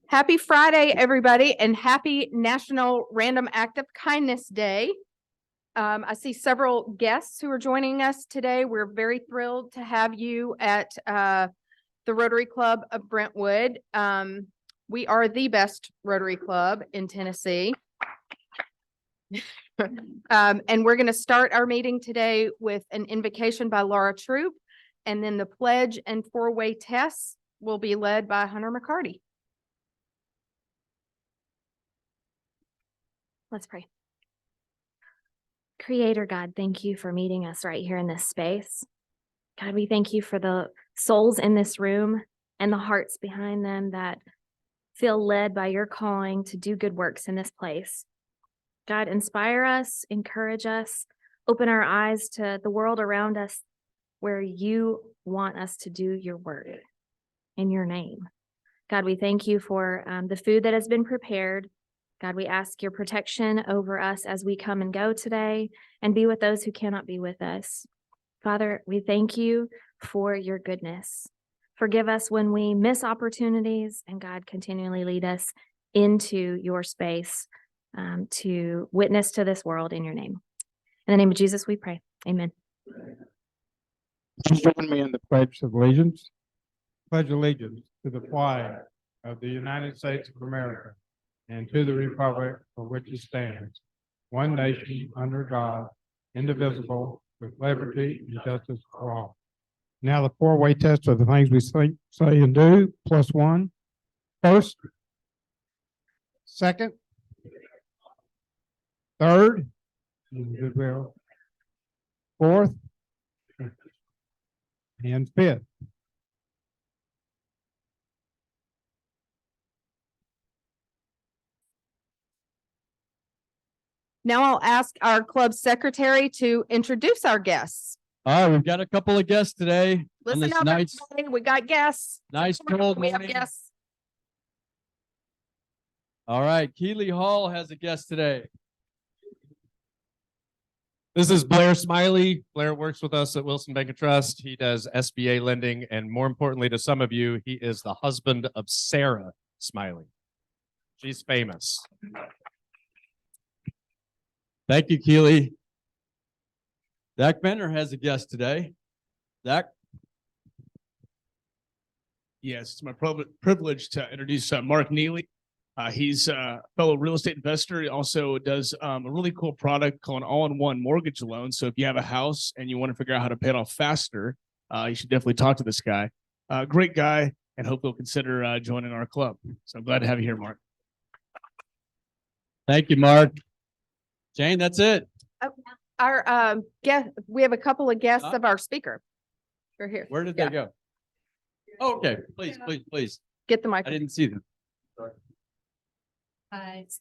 Happy Friday, everybody, and happy National Random Act of Kindness Day. I see several guests who are joining us today. We're very thrilled to have you at the Rotary Club of Brentwood. We are the best Rotary Club in Tennessee. And we're going to start our meeting today with an invocation by Laura Troop, and then the pledge and four-way tests will be led by Hunter McCarty. Let's pray. Creator God, thank you for meeting us right here in this space. God, we thank you for the souls in this room and the hearts behind them that feel led by your calling to do good works in this place. God, inspire us, encourage us, open our eyes to the world around us where you want us to do your work in your name. God, we thank you for the food that has been prepared. God, we ask your protection over us as we come and go today, and be with those who cannot be with us. Father, we thank you for your goodness. Forgive us when we miss opportunities, and God, continually lead us into your space to witness to this world in your name. In the name of Jesus, we pray. Amen. Please join me in the Pledge of Allegiance. Pledge allegiance to the flag of the United States of America and to the republic for which it stands, one nation under God, indivisible, with liberty and justice for all. Now the four-way test of the things we say and do, plus one. First, second, third, goodwill, fourth, and fifth. Now I'll ask our club secretary to introduce our guests. All right, we've got a couple of guests today on Listen this up, nice, everybody. We got guests. nice cold We have morning. guests. All right, Keeley Hall has a guest today. This is Blair Smiley. Blair works with us at Wilson Bank and Trust. He does SBA lending, and more importantly to some of you, he is the husband of Sarah Smiley. She's famous. Thank you, Keeley. Zach Bender has a guest today. Zach? Yes, it's my privilege to introduce Mark Neely. He's a fellow real estate investor. He also does a really cool product called an all-in-one mortgage loan. So if you have a house and you want to figure out how to pay it off faster, you should definitely talk to this guy. Great guy, and hope you'll consider joining our club. So I'm glad to have you here, Mark. Thank you, Mark. Jane, that's it. Our guest, we have a couple of guests of our speaker. They're here. Where did Yeah. they go? Oh, okay, please. Get the I microphone. didn't see them.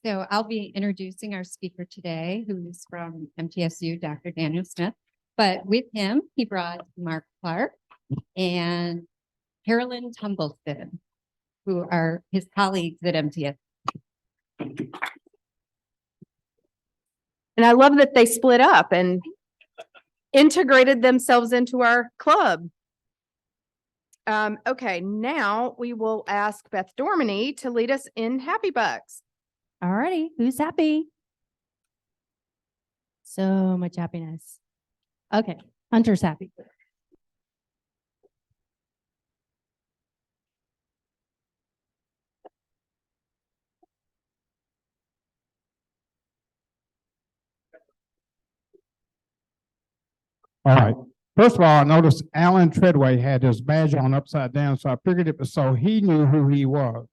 So I'll be introducing our speaker today, who's from MTSU, Dr. Daniel Smith. But with him, he brought Mark Clark and Carolyn Tumbleston, who are his colleagues at MTSU. And I love that they split up and integrated themselves into our club. Okay, now we will ask Beth Dormany to lead us in Happy Bucks. All righty, who's happy? So much happiness. Okay, Hunter's happy. All right. First of all, I noticed Alan Treadway had his badge on upside down, so I figured it was so he knew who he was.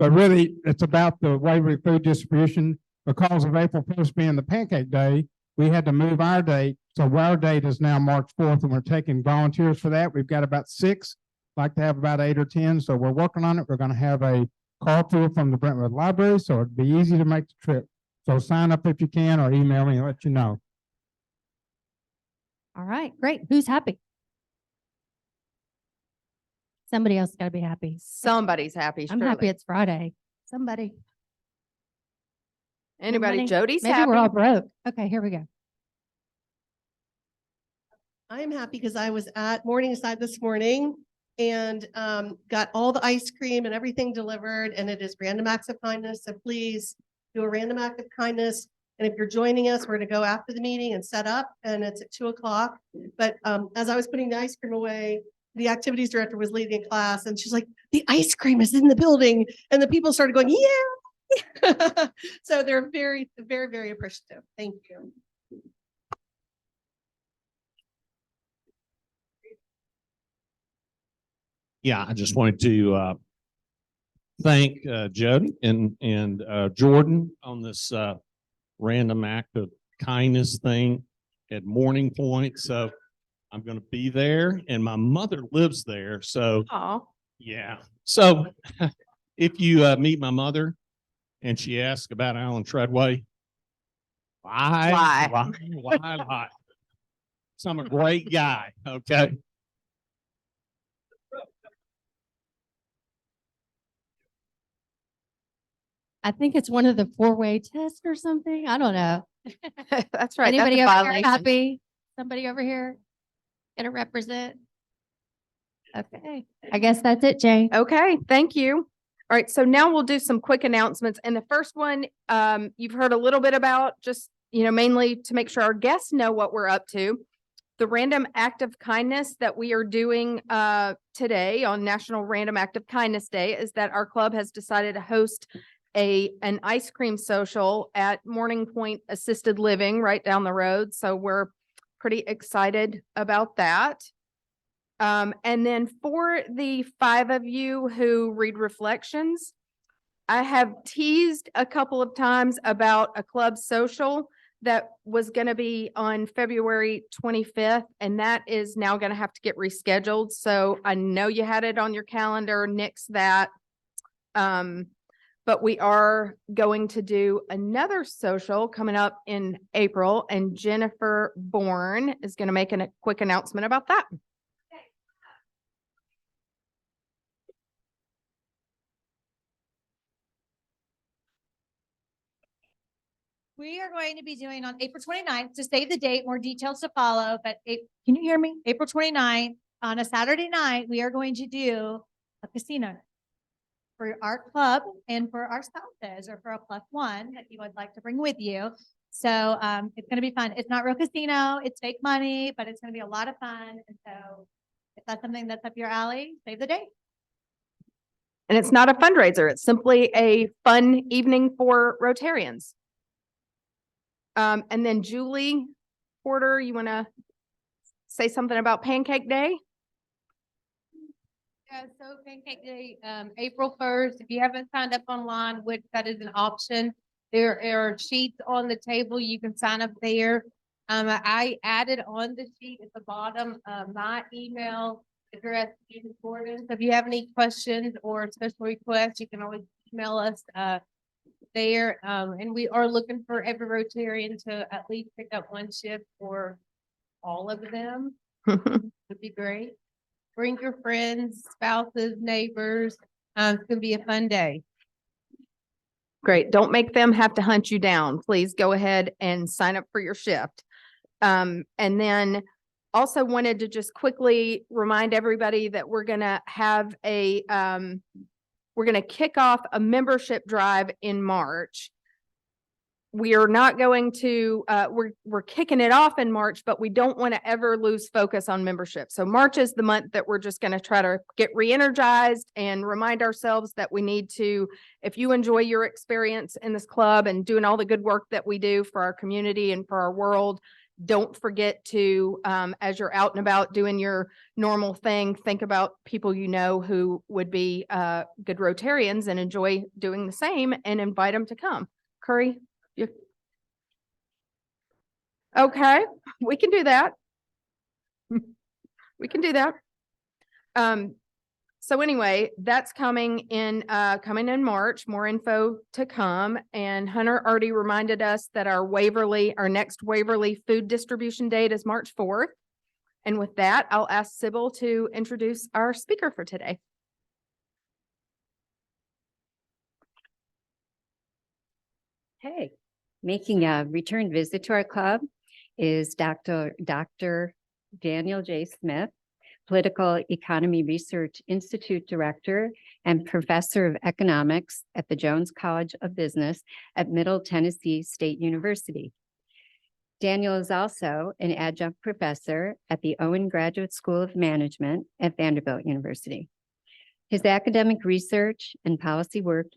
But really, it's about the Waverly food distribution. Because of April 1st being the Pancake Day, we had to move our date. So our date is now March 4th, and we're taking volunteers for that. We've got about 6, like to have about 8 or 10. So we're working on it. We're going to have a call through from the Brentwood Library, so it'd be easy to make the trip. So sign up if you can, or email me and let you know. All right, great. Who's happy? Somebody else gotta be happy. Somebody's happy, I'm happy surely. it's Friday. Somebody. Anybody? Money. Jody's Maybe we're all happy. broke. Okay, here we go. I'm happy because I was at Morningside this morning and got all the ice cream and everything delivered, and it is Random Acts of Kindness. So please do a random act of kindness. And if you're joining us, we're going to go after the meeting and set up, and it's at 2:00. But as I was putting the ice cream away, the activities director was leading a class, and she's like, "The ice cream is in the building," and the people started going, "Yeah!" So they're very, very, very appreciative. Thank you. Yeah, I just wanted to thank Jody and Jordan on this random act of kindness thing at Morning Point. So I'm going to be there, and my mother lives there. So Oh, yeah. So if you meet my mother and she asks about Alan Treadway, lie. So I'm a great guy. Okay. I think it's one of the four-way tests or something. I don't know. that's right. That's Anybody a over here violation. happy? Somebody over here gonna represent? Okay, I guess that's it, Jay. Okay, thank you. All right, so now we'll do some quick announcements. And the first one, you've heard a little bit about, just, mainly to make sure our guests know what we're up to. The random act of kindness that we are doing today on National Random Act of Kindness Day is that our club has decided to host an ice cream social at Morning Point Assisted Living right down the road. So we're pretty excited about that. And then for the 5 of you who read Reflections, I have teased a couple of times about a club social that was going to be on February 25th, and that is now going to have to get rescheduled. So I know you had it on your calendar, nix that. But we are going to do another social coming up in April, and Jennifer Bourne is going to make a quick announcement about that. We are going to be doing on April 29th, to save the date, more details to follow, but can you hear me? April 29th, on a Saturday night, we are going to do a casino for our club and for our spouses, or for a +1 that you would like to bring with you. So it's going to be fun. It's not real casino, it's fake money, but it's going to be a lot of fun. And so if that's something that's up your alley, save the date. And it's not a fundraiser. It's simply a fun evening for Rotarians. And then Julie Porter, you want to say something about Pancake Day? Yeah, so Pancake Day, April 1st, if you haven't signed up online, which that is an option, there are sheets on the table. You can sign up there. I added on the sheet at the bottom, my email address is important. So if you have any questions or special requests, you can always email us, there. And we are looking for every Rotarian to at least pick up one shift for all of them. Would be great. Bring your friends, spouses, neighbors. It's gonna be a fun day. Great. Don't make them have to hunt you down. Please go ahead and sign up for your shift. And then also wanted to just quickly remind everybody that we're gonna have we're going to kick off a membership drive in March. We are not going to, we're kicking it off in March, but we don't want to ever lose focus on membership. So March is the month that we're just going to try to get re-energized and remind ourselves that we need to, if you enjoy your experience in this club and doing all the good work that we do for our community and for our world, don't forget to, as you're out and about doing your normal thing, think about people you know who would be good Rotarians and enjoy doing the same, and invite them to come. Curry? Okay, we can do that. We can do that. So anyway, that's coming in March, more info to come. And Hunter already reminded us that our next Waverly food distribution date is March 4th. And with that, I'll ask Sybil to introduce our speaker for today. Hey, making a return visit to our club is Dr. Daniel J. Smith, Political Economy Research Institute Director and Professor of Economics at the Jones College of Business at Middle Tennessee State University. Daniel is also an adjunct professor at the Owen Graduate School of Management at Vanderbilt University. His academic research and policy work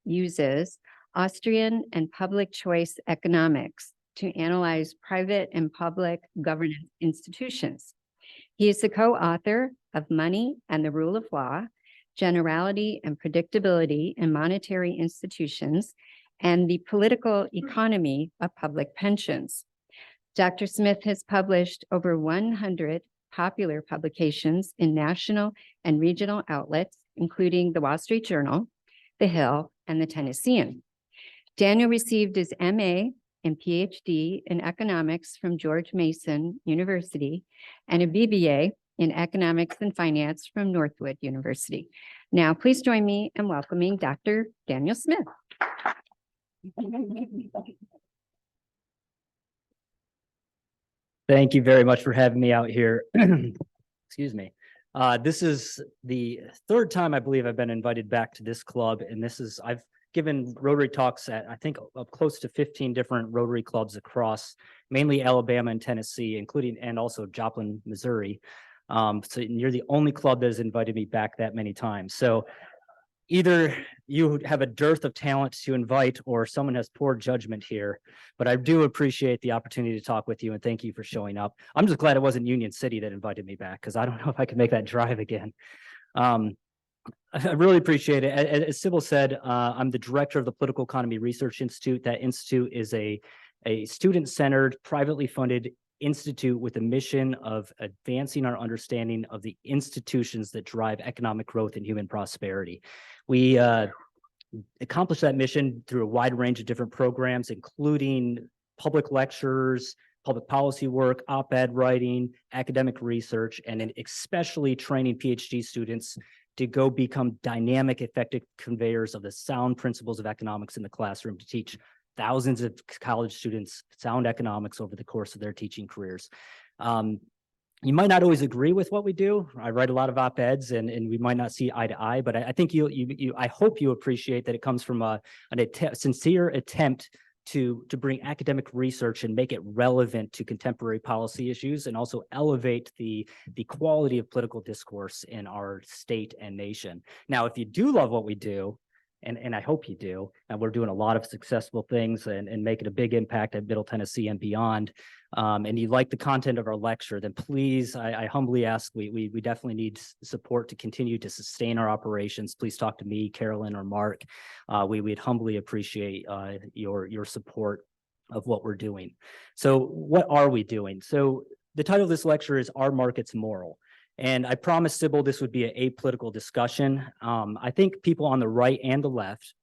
uses Austrian and public choice economics to analyze private and public governance institutions. He is the co-author of Money and the Rule of Law, Generality and Predictability in Monetary Institutions, and the Political Economy of Public Pensions. Dr. Smith has published over 100 popular publications in national and regional outlets, including the Wall Street Journal, The Hill, and the Tennessean. Daniel received his MA and PhD in economics from George Mason University and a BBA in economics and finance from Northwood University. Now, please join me in welcoming Dr. Daniel Smith. Thank you very much for having me out here. Excuse me. This is the third time I believe I've been invited back to this club, and I've given Rotary talks at, I think, up close to 15 different Rotary clubs across mainly Alabama and Tennessee, and also Joplin, Missouri. So you're the only club that has invited me back that many times. So either you have a dearth of talent to invite or someone has poor judgment here, but I do appreciate the opportunity to talk with you and thank you for showing up. I'm just glad it wasn't Union City that invited me back because I don't know if I can make that drive again. I really appreciate it. As Sybil said, I'm the director of the Political Economy Research Institute. That institute is a student-centered, privately funded institute with a mission of advancing our understanding of the institutions that drive economic growth and human prosperity. We accomplish that mission through a wide range of different programs, including public lectures, public policy work, op-ed writing, academic research, and then especially training PhD students to go become dynamic, effective conveyors of the sound principles of economics in the classroom to teach thousands of college students sound economics over the course of their teaching careers. You might not always agree with what we do. I write a lot of op-eds and we might not see eye to eye, but I think I hope you appreciate that it comes from a sincere attempt to bring academic research and make it relevant to contemporary policy issues and also elevate the quality of political discourse in our state and nation. Now, if you do love what we do, and I hope you do, and we're doing a lot of successful things and making a big impact at Middle Tennessee and beyond, and you like the content of our lecture, then please, I humbly ask, we definitely need support to continue to sustain our operations. Please talk to me, Carolyn, or Mark. We'd humbly appreciate your support of what we're doing. So what are we doing? So the title of this lecture is Are Markets Moral? And I promised Sybil this would be an apolitical discussion. I think people on the right and the left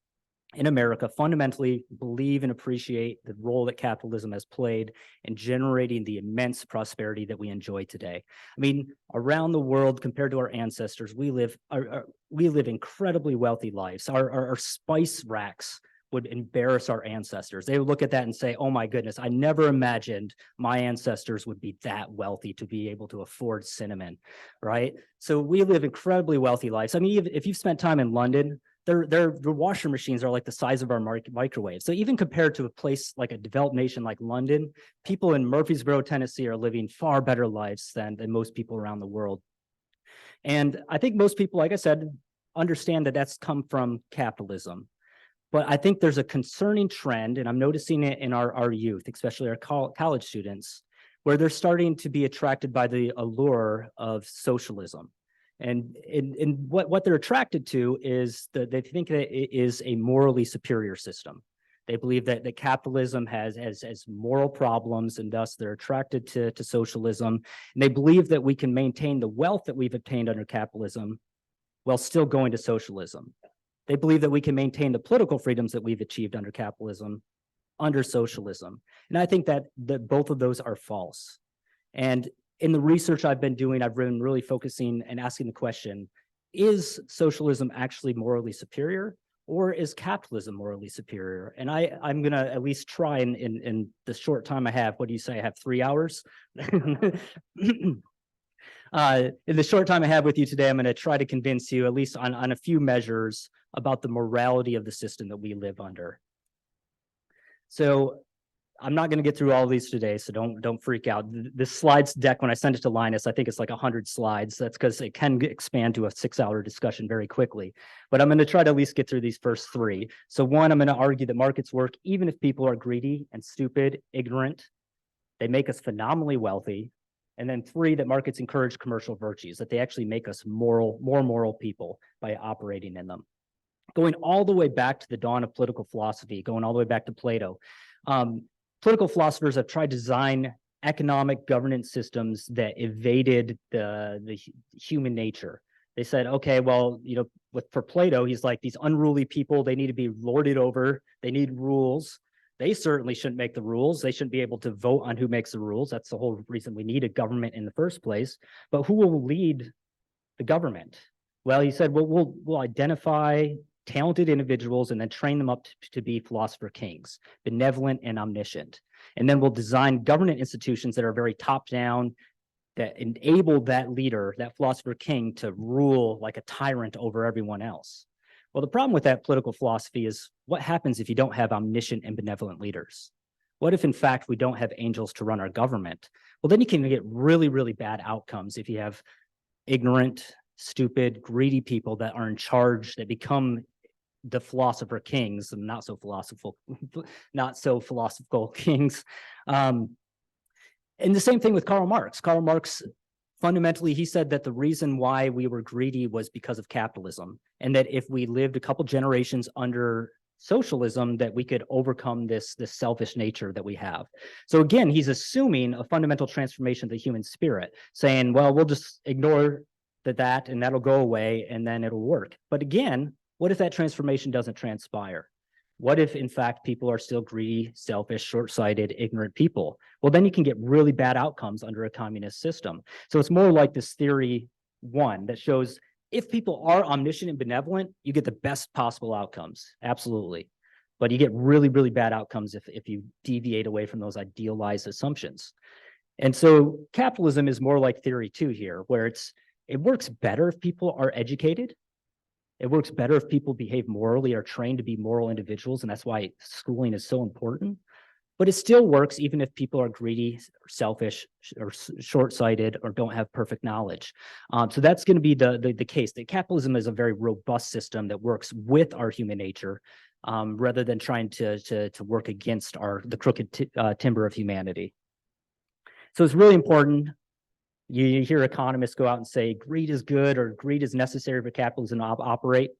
in America fundamentally believe and appreciate the role that capitalism has played in generating the immense prosperity that we enjoy today. I mean, around the world, compared to our ancestors, we live incredibly wealthy lives. Our spice racks would embarrass our ancestors. They would look at that and say, oh my goodness, I never imagined my ancestors would be that wealthy to be able to afford cinnamon, right? So we live incredibly wealthy lives. I mean, if you've spent time in London, their washer machines are like the size of our microwave. So even compared to a place like a developed nation like London, people in Murfreesboro, Tennessee are living far better lives than most people around the world. And I think most people, like I said, understand that that's come from capitalism. But I think there's a concerning trend, and I'm noticing it in our youth, especially our college students, where they're starting to be attracted by the allure of socialism. And what they're attracted to is that they think that it is a morally superior system. They believe that capitalism has moral problems, and thus they're attracted to socialism. And they believe that we can maintain the wealth that we've obtained under capitalism while still going to socialism. They believe that we can maintain the political freedoms that we've achieved under capitalism, under socialism. And I think that both of those are false. And in the research I've been doing, I've been really focusing and asking the question, is socialism actually morally superior, or is capitalism morally superior? And I'm gonna at least try in the short time I have, what do you say, I have 3 hours? In the short time I have with you today, I'm gonna try to convince you, at least on a few measures, about the morality of the system that we live under. So I'm not going to get through all of these today, so don't freak out. This slides deck, when I send it to Linus, I think it's like 100 slides. That's because it can expand to a 6-hour discussion very quickly. But I'm going to try to at least get through these first 3. So 1, I'm going to argue that markets work even if people are greedy and stupid, ignorant. They make us phenomenally wealthy. And then 3, that markets encourage commercial virtues, that they actually make us more moral people by operating in them. Going all the way back to the dawn of political philosophy, going all the way back to Plato, political philosophers have tried to design economic governance systems that evaded the human nature. They said, okay, well, for Plato, he's like, these unruly people, they need to be lorded over. They need rules. They certainly shouldn't make the rules. They shouldn't be able to vote on who makes the rules. That's the whole reason we need a government in the first place. But who will lead the government? Well, he said, well, we'll identify talented individuals and then train them up to be philosopher kings, benevolent and omniscient. And then we'll design government institutions that are very top down, that enable that leader, that philosopher king, to rule like a tyrant over everyone else. Well, the problem with that political philosophy is, what happens if you don't have omniscient and benevolent leaders? What if, in fact, we don't have angels to run our government? Well, then you can get really, really bad outcomes if you have ignorant, stupid, greedy people that are in charge, that become the philosopher kings, and not so philosophical kings. And the same thing with Karl Marx. Karl Marx, fundamentally, he said that the reason why we were greedy was because of capitalism, and that if we lived a couple generations under socialism, that we could overcome this selfish nature that we have. So again, he's assuming a fundamental transformation of the human spirit, saying, well, we'll just ignore that and that'll go away and then it'll work. But again, what if that transformation doesn't transpire? What if, in fact, people are still greedy, selfish, short-sighted, ignorant people? Well, then you can get really bad outcomes under a communist system. So it's more like this theory 1 that shows if people are omniscient and benevolent, you get the best possible outcomes. Absolutely. But you get really, really bad outcomes if you deviate away from those idealized assumptions. And so capitalism is more like theory 2 here, where it works better if people are educated. It works better if people behave morally, are trained to be moral individuals, and that's why schooling is so important. But it still works even if people are greedy, or selfish, or short-sighted, or don't have perfect knowledge. So that's going to be the case. That capitalism is a very robust system that works with our human nature, rather than trying to work against the crooked timber of humanity. So it's really important. You hear economists go out and say greed is good or greed is necessary for capitalism to operate.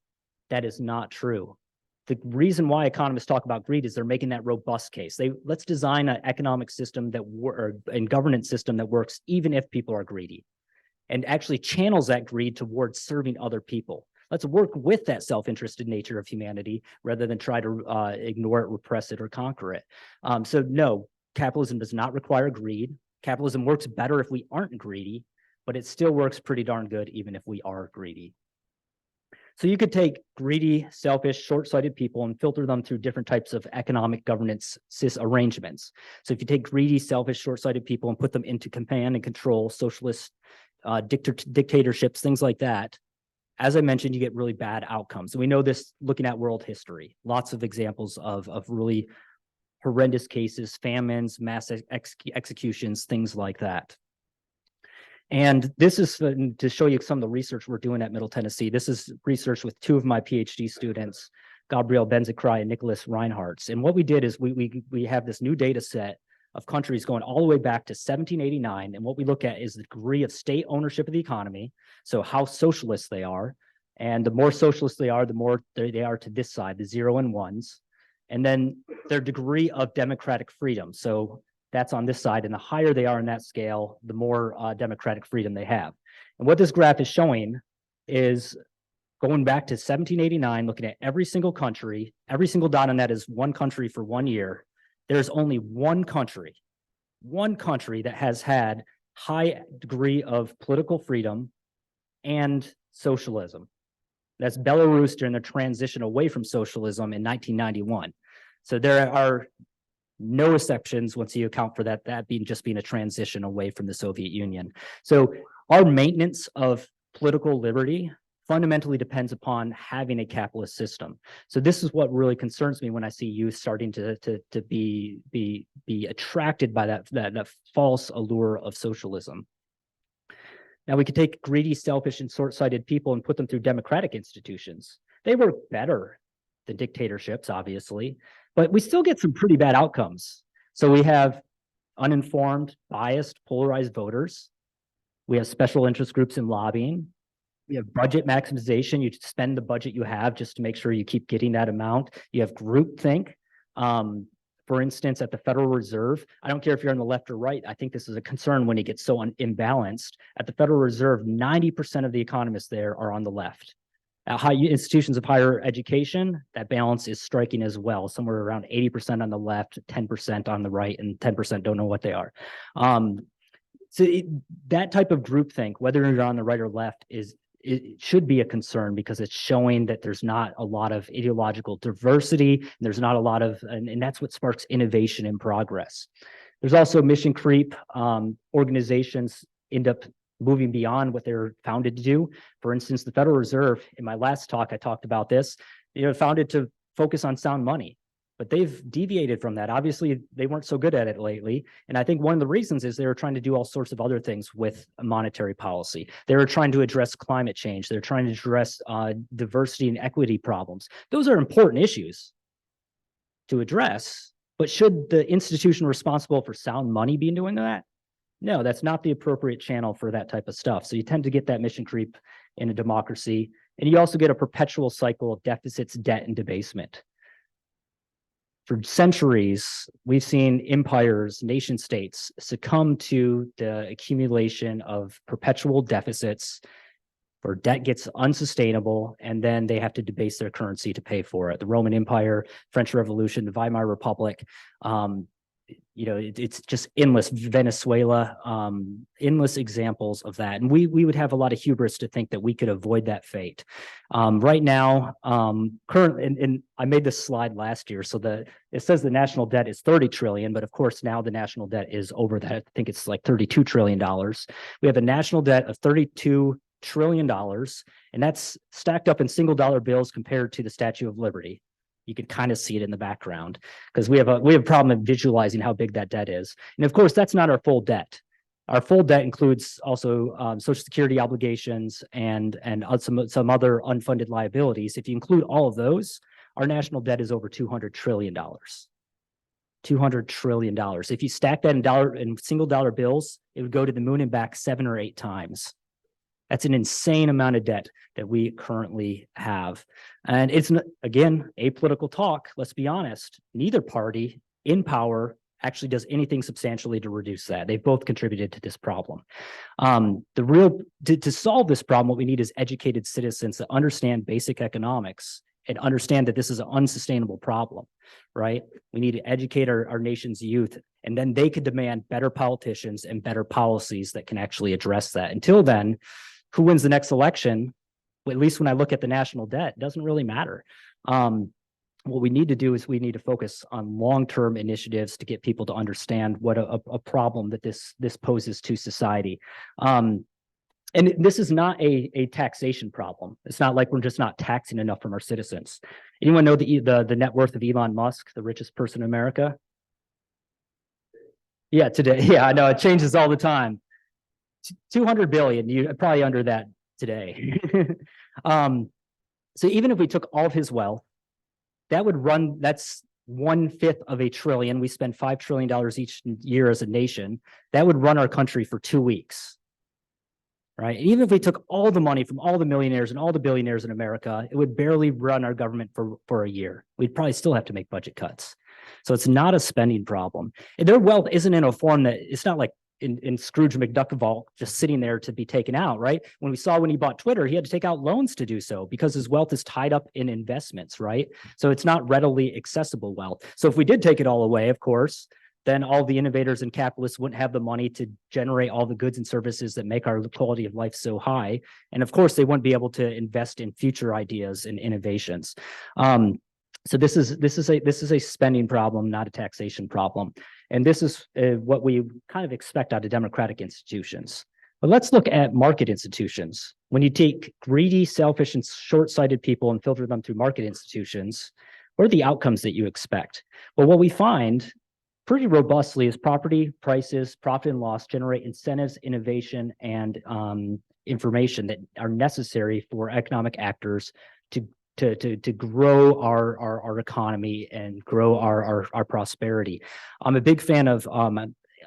That is not true. The reason why economists talk about greed is they're making that robust case. Let's design an economic system and governance system that works even if people are greedy, and actually channels that greed towards serving other people. Let's work with that self-interested nature of humanity rather than try to ignore it, repress it, or conquer it. So no, capitalism does not require greed. Capitalism works better if we aren't greedy, but it still works pretty darn good even if we are greedy. So you could take greedy, selfish, short-sighted people and filter them through different types of economic governance arrangements. So if you take greedy, selfish, short-sighted people and put them into command and control, socialist dictatorships, things like that, as I mentioned, you get really bad outcomes. And we know this looking at world history. Lots of examples of really horrendous cases, famines, mass executions, things like that. And this is to show you some of the research we're doing at Middle Tennessee. This is research with 2 of my PhD students, Gabriel Benzekrai and Nicholas Reinhardt. And what we did is we have this new data set of countries going all the way back to 1789. And what we look at is the degree of state ownership of the economy, so how socialist they are. And the more socialist they are, the more they are to this side, the 0 and 1s. And then their degree of democratic freedom. So that's on this side. And the higher they are in that scale, the more democratic freedom they have. And what this graph is showing is going back to 1789, looking at every single country, every single dot on that is one country for 1 year. There's only one country that has had high degree of political freedom and socialism. That's Belarus during the transition away from socialism in 1991. So there are no exceptions once you account for that being a transition away from the Soviet Union. So our maintenance of political liberty fundamentally depends upon having a capitalist system. So this is what really concerns me when I see youth starting to be attracted by that false allure of socialism. Now we could take greedy, selfish, and short-sighted people and put them through democratic institutions. They work better than dictatorships, obviously, but we still get some pretty bad outcomes. So we have uninformed, biased, polarized voters. We have special interest groups in lobbying. We have budget maximization. You spend the budget you have just to make sure you keep getting that amount. You have groupthink. For instance, at the Federal Reserve, I don't care if you're on the left or right. I think this is a concern when it gets so imbalanced. At the Federal Reserve, 90% of the economists there are on the left. At high institutions of higher education, that balance is striking as well, somewhere around 80% on the left, 10% on the right, and 10% don't know what they are. That type of groupthink, whether you're on the right or left, it should be a concern because it's showing that there's not a lot of ideological diversity, and there's not a lot of, and that's what sparks innovation and progress. There's also mission creep. Organizations end up moving beyond what they're founded to do. For instance, the Federal Reserve, in my last talk, I talked about this, founded to focus on sound money, but they've deviated from that. Obviously, they weren't so good at it lately. And I think one of the reasons is they were trying to do all sorts of other things with monetary policy. They were trying to address climate change. They're trying to address diversity and equity problems. Those are important issues to address, but should the institution responsible for sound money be doing that? No, that's not the appropriate channel for that type of stuff. So you tend to get that mission creep in a democracy. And you also get a perpetual cycle of deficits, debt, and debasement. For centuries, we've seen empires, nation states succumb to the accumulation of perpetual deficits, where debt gets unsustainable, and then they have to debase their currency to pay for it. The Roman Empire, French Revolution, the Weimar Republic, it's just endless. Venezuela, endless examples of that. And we would have a lot of hubris to think that we could avoid that fate. Right now, and I made this slide last year, so it says the national debt is 30 trillion, but of course now the national debt is over that. I think it's like $32 trillion. We have a national debt of $32 trillion, and that's stacked up in single dollar bills compared to the Statue of Liberty. You can kind of see it in the background because we have a problem of visualizing how big that debt is. And of course, that's not our full debt. Our full debt includes also Social Security obligations and some other unfunded liabilities. If you include all of those, our national debt is over $200 trillion. $200 trillion. If you stack that in single dollar bills, it would go to the moon and back 7 or 8 times. That's an insane amount of debt that we currently have. And it's, again, apolitical talk. Let's be honest. Neither party in power actually does anything substantially to reduce that. They've both contributed to this problem. To solve this problem, what we need is educated citizens that understand basic economics and understand that this is an unsustainable problem, right? We need to educate our nation's youth, and then they could demand better politicians and better policies that can actually address that. Until then, who wins the next election, well, at least when I look at the national debt, doesn't really matter. What we need to do is we need to focus on long-term initiatives to get people to understand what a problem that this poses to society. And this is not a taxation problem. It's not like we're just not taxing enough from our citizens. Anyone know the net worth of Elon Musk, the richest person in America? Yeah, today. Yeah, I know it changes all the time. 200 billion, you're probably under that today. So even if we took all of his wealth, that's 1/5 of $1 trillion. We spend $5 trillion each year as a nation. That would run our country for 2 weeks, right? Even if we took all the money from all the millionaires and all the billionaires in America, it would barely run our government for a year. We'd probably still have to make budget cuts. So it's not a spending problem. And their wealth isn't in a form that it's not like in Scrooge McDuck vault just sitting there to be taken out, right? When he bought Twitter, he had to take out loans to do so because his wealth is tied up in investments, right? So it's not readily accessible wealth. So if we did take it all away, of course, then all the innovators and capitalists wouldn't have the money to generate all the goods and services that make our quality of life so high. And of course, they wouldn't be able to invest in future ideas and innovations. So this is a spending problem, not a taxation problem. And this is what we kind of expect out of democratic institutions. But let's look at market institutions. When you take greedy, selfish, and short-sighted people and filter them through market institutions, what are the outcomes that you expect? Well, what we find pretty robustly is property prices, profit and loss generate incentives, innovation, and information that are necessary for economic actors to grow our economy and grow our prosperity. I'm a big fan of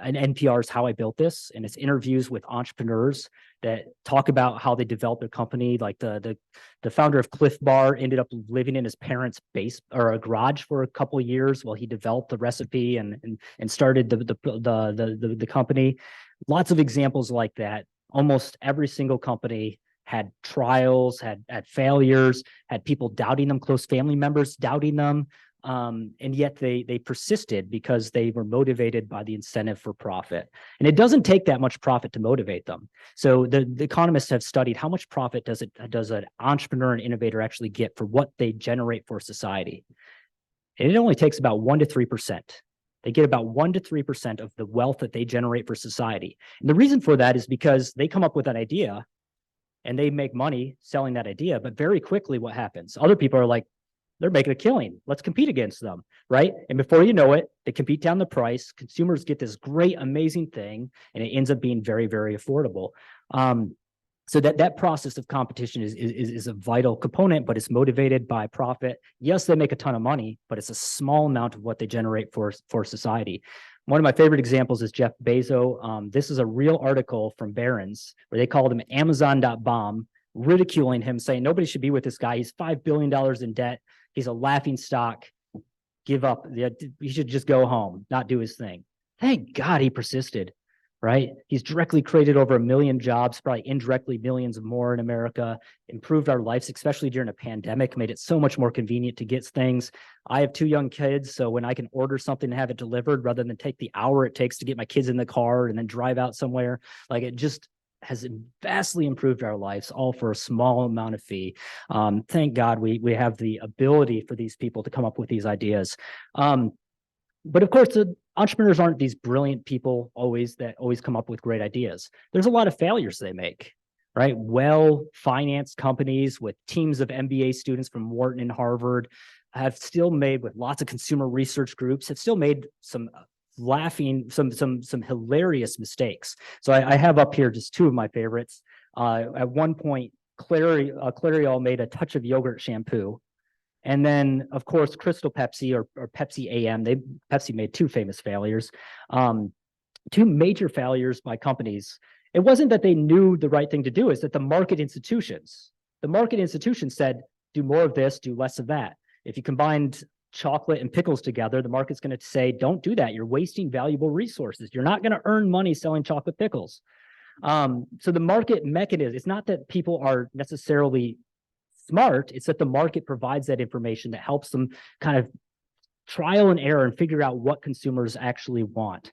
NPR's How I Built This, and it's interviews with entrepreneurs that talk about how they developed their company. Like the founder of Cliff Bar ended up living in his parents' base or a garage for a couple of years while he developed the recipe and started the company. Lots of examples like that. Almost every single company had trials, had failures, had people doubting them, close family members doubting them. And yet they persisted because they were motivated by the incentive for profit. And it doesn't take that much profit to motivate them. So the economists have studied how much profit does an entrepreneur and innovator actually get for what they generate for society. And it only takes about 1 to 3%. They get about 1 to 3% of the wealth that they generate for society. And the reason for that is because they come up with an idea and they make money selling that idea. But very quickly, what happens? Other people are like, they're making a killing. Let's compete against them, right? And before you know it, they compete down the price. Consumers get this great, amazing thing, and it ends up being very, very affordable. So that process of competition is a vital component, but it's motivated by profit. Yes, they make a ton of money, but it's a small amount of what they generate for society. One of my favorite examples is Jeff Bezos. This is a real article from Barron's where they called him Amazon.bomb, ridiculing him, saying nobody should be with this guy. He's $5 billion in debt. He's a laughing stock. Give up. He should just go home, not do his thing. Thank God he persisted, right? He's directly created over 1 million jobs, probably indirectly millions more in America, improved our lives, especially during a pandemic, made it so much more convenient to get things. I have 2 young kids, so when I can order something and have it delivered rather than take the hour it takes to get my kids in the car and then drive out somewhere, like it just has vastly improved our lives, all for a small amount of fee. Thank God we have the ability for these people to come up with these ideas. But of course, the entrepreneurs aren't these brilliant people that always come up with great ideas. There's a lot of failures they make, right? Well-financed companies with teams of MBA students from Wharton and Harvard have still made, with lots of consumer research groups, have still made some hilarious mistakes. So I have up here just 2 of my favorites. At one point, Clariol made a touch of yogurt shampoo. And then, of course, Crystal Pepsi or Pepsi AM, Pepsi made 2 famous failures. 2 major failures by companies. It wasn't that they knew the right thing to do, it's that the market institutions said, do more of this, do less of that. If you combined chocolate and pickles together, the market's going to say, don't do that. You're wasting valuable resources. You're not going to earn money selling chocolate pickles. So the market mechanism, it's not that people are necessarily smart, it's that the market provides that information that helps them kind of trial and error and figure out what consumers actually want.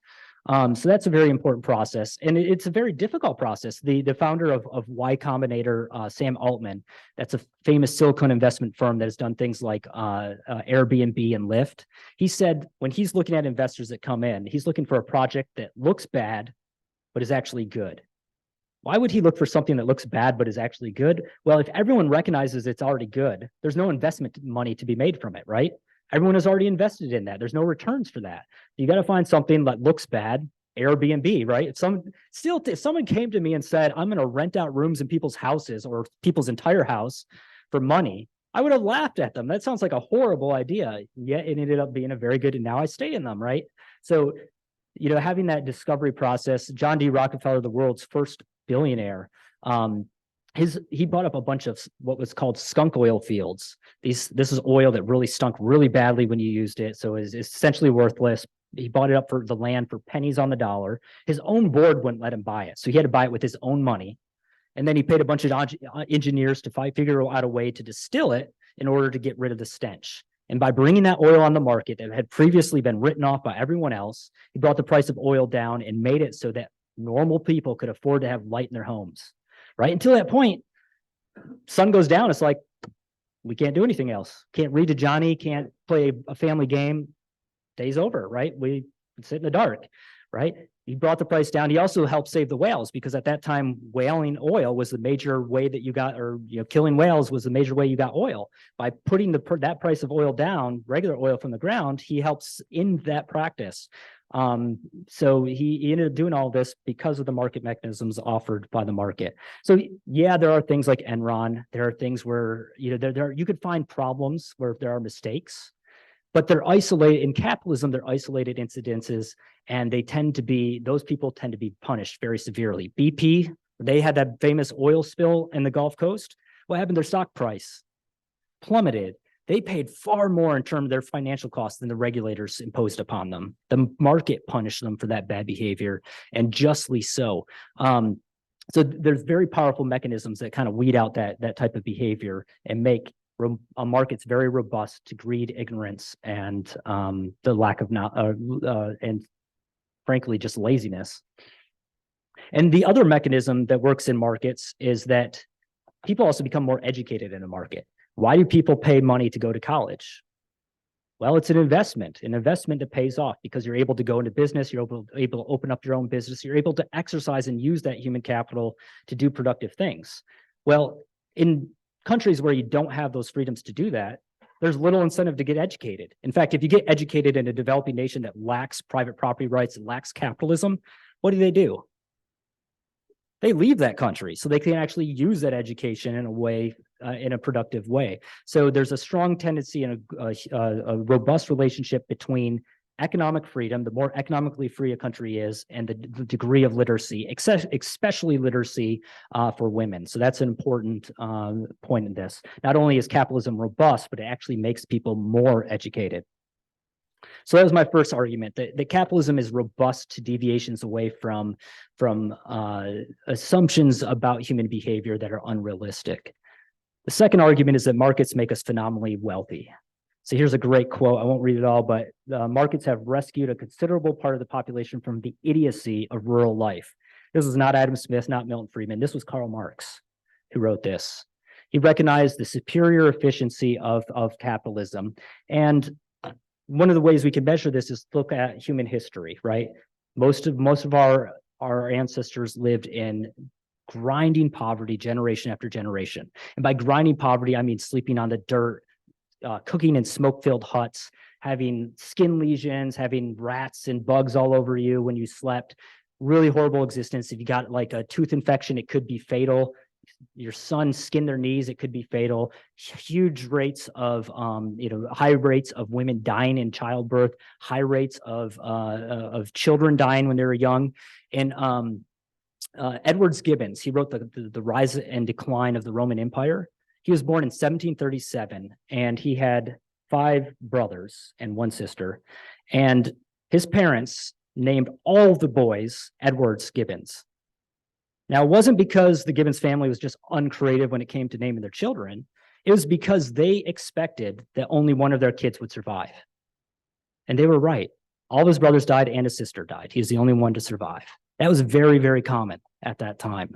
So that's a very important process, and it's a very difficult process. The founder of Y Combinator, Sam Altman, that's a famous Silicon investment firm that has done things like Airbnb and Lyft. He said when he's looking at investors that come in, he's looking for a project that looks bad, but is actually good. Why would he look for something that looks bad, but is actually good? Well, if everyone recognizes it's already good, there's no investment money to be made from it, right? Everyone has already invested in that. There's no returns for that. You got to find something that looks bad. Airbnb, right? If someone came to me and said, I'm going to rent out rooms in people's houses or people's entire house for money, I would have laughed at them. That sounds like a horrible idea. Yet it ended up being a very good, and now I stay in them, right? So, having that discovery process, John D. Rockefeller, the world's first billionaire, he bought up a bunch of what was called skunk oil fields. This is oil that really stunk really badly when you used it, so it's essentially worthless. He bought it up for the land for pennies on the dollar. His own board wouldn't let him buy it, so he had to buy it with his own money. And then he paid a bunch of engineers to figure out a way to distill it in order to get rid of the stench. And by bringing that oil on the market that had previously been written off by everyone else, he brought the price of oil down and made it so that normal people could afford to have light in their homes, right? Until that point, sun goes down. It's like, we can't do anything else. Can't read to Johnny, can't play a family game. Day's over, right? We sit in the dark, right? He brought the price down. He also helped save the whales because at that time, whaling oil was the major way that you got, or killing whales was the major way you got oil. By putting that price of oil down, regular oil from the ground, he helps in that practice. So he ended up doing all this because of the market mechanisms offered by the market. So yeah, there are things like Enron. There are things where you could find problems where there are mistakes, but they're isolated in capitalism. They're isolated incidences, and those people tend to be punished very severely. BP, they had that famous oil spill in the Gulf Coast. What happened? Their stock price plummeted. They paid far more in terms of their financial costs than the regulators imposed upon them. The market punished them for that bad behavior, and justly so. So there's very powerful mechanisms that kind of weed out that type of behavior and make markets very robust to greed, ignorance, and the lack of and frankly just laziness. And the other mechanism that works in markets is that people also become more educated in a market. Why do people pay money to go to college? Well, it's an investment that pays off because you're able to go into business, you're able to open up your own business, you're able to exercise and use that human capital to do productive things. Well, in countries where you don't have those freedoms to do that, there's little incentive to get educated. In fact, if you get educated in a developing nation that lacks private property rights and lacks capitalism, what do? They leave that country so they can actually use that education in a way, in a productive way. So there's a strong tendency and a robust relationship between economic freedom, the more economically free a country is, and the degree of literacy, especially literacy for women. So that's an important point in this. Not only is capitalism robust, but it actually makes people more educated. So that was my first argument, that capitalism is robust to deviations away from assumptions about human behavior that are unrealistic. The second argument is that markets make us phenomenally wealthy. So here's a great quote. I won't read it all, but markets have rescued a considerable part of the population from the idiocy of rural life. This was not Adam Smith, not Milton Friedman. This was Karl Marx who wrote this. He recognized the superior efficiency of capitalism. And one of the ways we can measure this is look at human history, right? Most of our ancestors lived in grinding poverty generation after generation. And by grinding poverty, I mean sleeping on the dirt, cooking in smoke-filled huts, having skin lesions, having rats and bugs all over you when you slept. Really horrible existence. If you got like a tooth infection, it could be fatal. Your son skinned their knees, it could be fatal. Huge rates of, high rates of women dying in childbirth, high rates of children dying when they were young. And Edwards Gibbons, he wrote the Rise and Decline of the Roman Empire. He was born in 1737, and he had 5 brothers and 1 sister. And his parents named all the boys Edwards Gibbons. Now, it wasn't because the Gibbons family was just uncreative when it came to naming their children. It was because they expected that only one of their kids would survive. And they were right. All of his brothers died and his sister died. He was the only one to survive. That was very, very common at that time,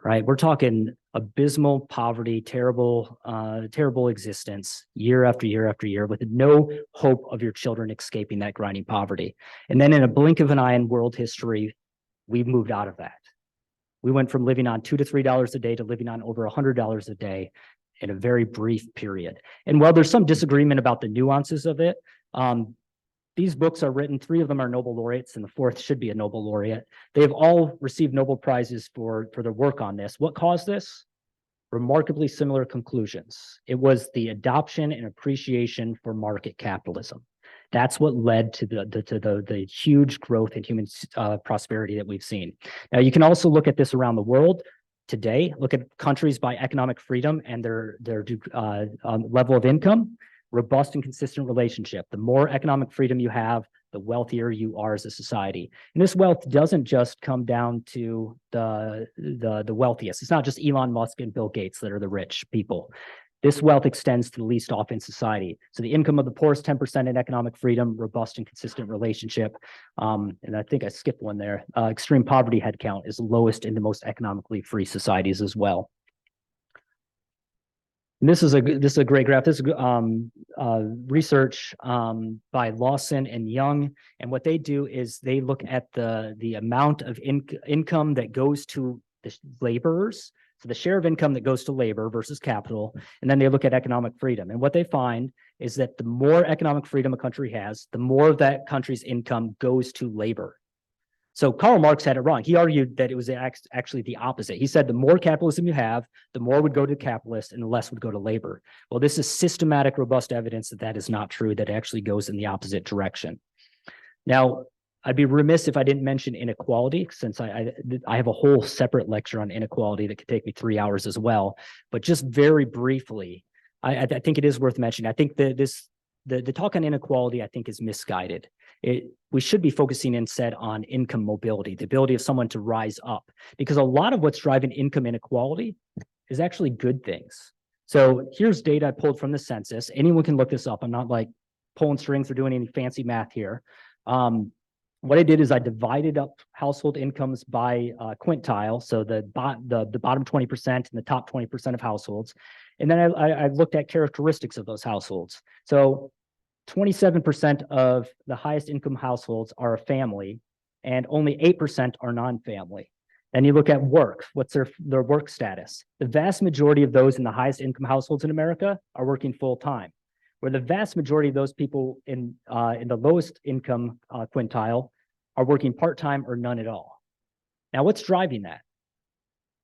right? We're talking abysmal poverty, terrible existence year after year after year with no hope of your children escaping that grinding poverty. And then in a blink of an eye in world history, we moved out of that. We went from living on $2 to $3 a day to living on over $100 a day in a very brief period. And while there's some disagreement about the nuances of it, these books are written, 3 of them are Nobel laureates, and the 4th should be a Nobel laureate. They've all received Nobel Prizes for their work on this. What caused this? Remarkably similar conclusions. It was the adoption and appreciation for market capitalism. That's what led to the huge growth in human prosperity that we've seen. Now, you can also look at this around the world today. Look at countries by economic freedom and their level of income. Robust and consistent relationship. The more economic freedom you have, the wealthier you are as a society. And this wealth doesn't just come down to the wealthiest. It's not just Elon Musk and Bill Gates that are the rich people. This wealth extends to the least off in society. So the income of the poorest 10% in economic freedom, robust and consistent relationship. And I think I skipped one there. Extreme poverty headcount is lowest in the most economically free societies as well. And this is a great graph. This is research by Lawson and Young, and what they do is they look at the amount of income that goes to the laborers, so the share of income that goes to labor versus capital, and then they look at economic freedom. And what they find is that the more economic freedom a country has, the more of that country's income goes to labor. So Karl Marx had it wrong. He argued that it was actually the opposite. He said the more capitalism you have, the more would go to capitalists and the less would go to labor. Well, this is systematic, robust evidence that that is not true, that it actually goes in the opposite direction. Now, I'd be remiss if I didn't mention inequality, since I have a whole separate lecture on inequality that could take me 3 hours as well. But just very briefly, I think it is worth mentioning. I think that the talk on inequality, I think, is misguided. We should be focusing instead on income mobility, the ability of someone to rise up, because a lot of what's driving income inequality is actually good things. So here's data I pulled from the census. Anyone can look this up. I'm not like pulling strings or doing any fancy math here. What I did is I divided up household incomes by quintile, so the bottom 20% and the top 20% of households. And then I looked at characteristics of those households. So 27% of the highest income households are a family, and only 8% are non-family. Then you look at work. What's their work status? The vast majority of those in the highest income households in America are working full time, where the vast majority of those people in the lowest income quintile are working part-time or none at all. Now, what's driving that?